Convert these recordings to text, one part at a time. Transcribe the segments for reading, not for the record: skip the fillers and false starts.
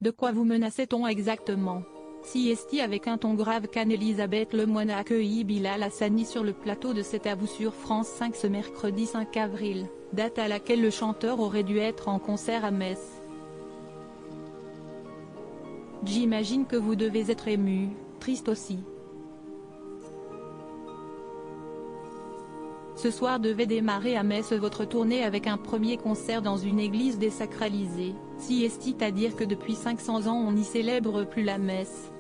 De quoi vous menaçait-on exactement? CST avec un ton grave qu'Anne-Elisabeth Lemoine a accueilli Bilal Hassani sur le plateau de C'est à vous sur France 5 ce mercredi 5 avril, date à laquelle le chanteur aurait dû être en concert à Metz. J'imagine que vous devez être ému, triste aussi. Ce soir devait démarrer à Metz votre tournée avec un premier concert dans une église désacralisée, c'est-à-dire que depuis 500 ans on n'y célèbre plus la messe.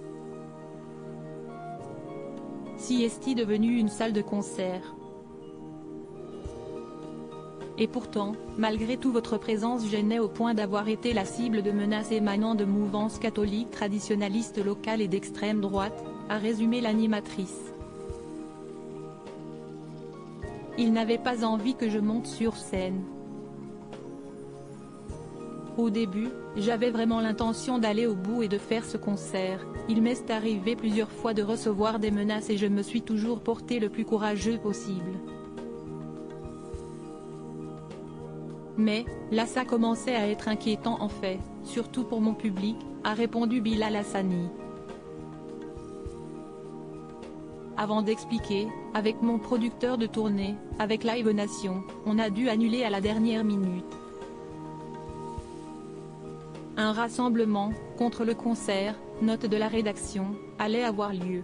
C'est devenu une salle de concert. Et pourtant, malgré tout votre présence gênait au point d'avoir été la cible de menaces émanant de mouvances catholiques traditionnalistes locales et d'extrême droite, a résumé l'animatrice. Il n'avait pas envie que je monte sur scène. Au début, j'avais vraiment l'intention d'aller au bout et de faire ce concert. Il m'est arrivé plusieurs fois de recevoir des menaces et je me suis toujours porté le plus courageux possible. Mais, là ça commençait à être inquiétant en fait, surtout pour mon public, a répondu Bilal Hassani. Avant d'expliquer, avec mon producteur de tournée, avec Live Nation, on a dû annuler à la dernière minute. Un rassemblement, contre le concert, note de la rédaction, allait avoir lieu.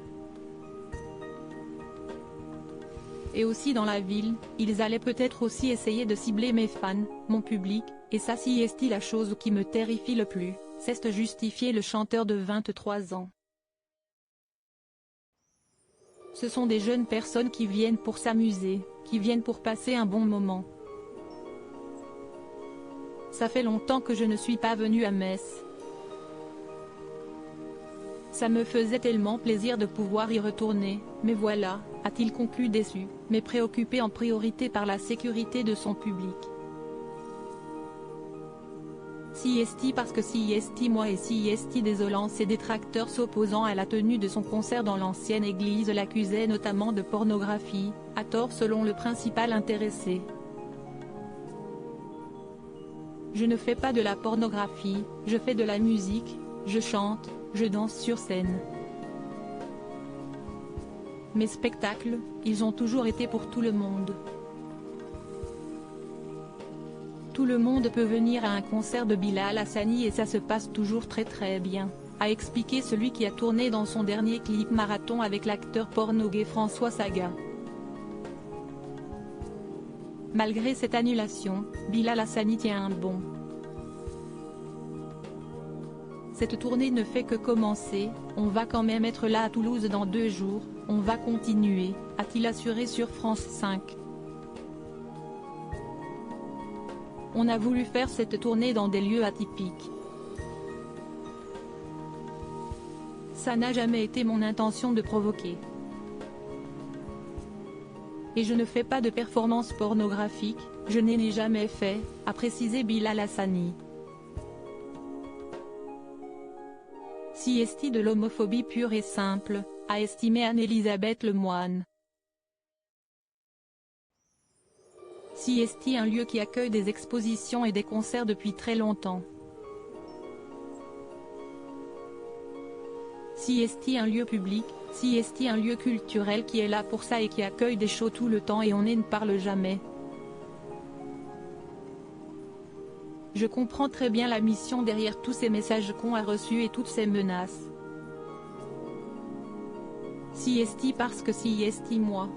Et aussi dans la ville, ils allaient peut-être aussi essayer de cibler mes fans, mon public, et ça c'est la chose qui me terrifie le plus, c'est justifier le chanteur de 23 ans. Ce sont des jeunes personnes qui viennent pour s'amuser, qui viennent pour passer un bon moment. Ça fait longtemps que je ne suis pas venue à Metz. Ça me faisait tellement plaisir de pouvoir y retourner, mais voilà, a-t-il conclu déçu, mais préoccupé en priorité par la sécurité de son public. CST parce que CST moi et CST désolant ses détracteurs s'opposant à la tenue de son concert dans l'ancienne église l'accusaient notamment de pornographie, à tort selon le principal intéressé. Je ne fais pas de la pornographie, je fais de la musique, je chante, je danse sur scène. Mes spectacles, ils ont toujours été pour tout le monde. Tout le monde peut venir à un concert de Bilal Hassani et ça se passe toujours très bien, a expliqué celui qui a tourné dans son dernier clip marathon avec l'acteur porno gay François Saga. Malgré cette annulation, Bilal Hassani tient un bon. Cette tournée ne fait que commencer, on va quand même être là à Toulouse dans 2 jours, on va continuer, a-t-il assuré sur France 5. On a voulu faire cette tournée dans des lieux atypiques. Ça n'a jamais été mon intention de provoquer. Et je ne fais pas de performance pornographique, je n'ai jamais fait, a précisé Bilal Hassani. CST de l'homophobie pure et simple, a estimé Anne-Elisabeth Lemoine. CST un lieu qui accueille des expositions et des concerts depuis très longtemps. CST un lieu public, CST un lieu culturel qui est là pour ça et qui accueille des shows tout le temps et on ne parle jamais. Je comprends très bien la mission derrière tous ces messages qu'on a reçus et toutes ces menaces. CST parce que CST moi.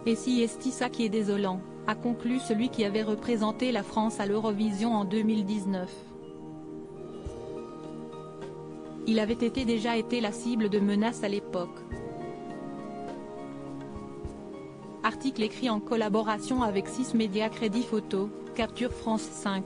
Et CST ça qui est désolant, a conclu celui qui avait représenté la France à l'Eurovision en 2019. Il avait déjà été la cible de menaces à l'époque. Article écrit en collaboration avec 6 médias Crédit Photo, Capture France 5.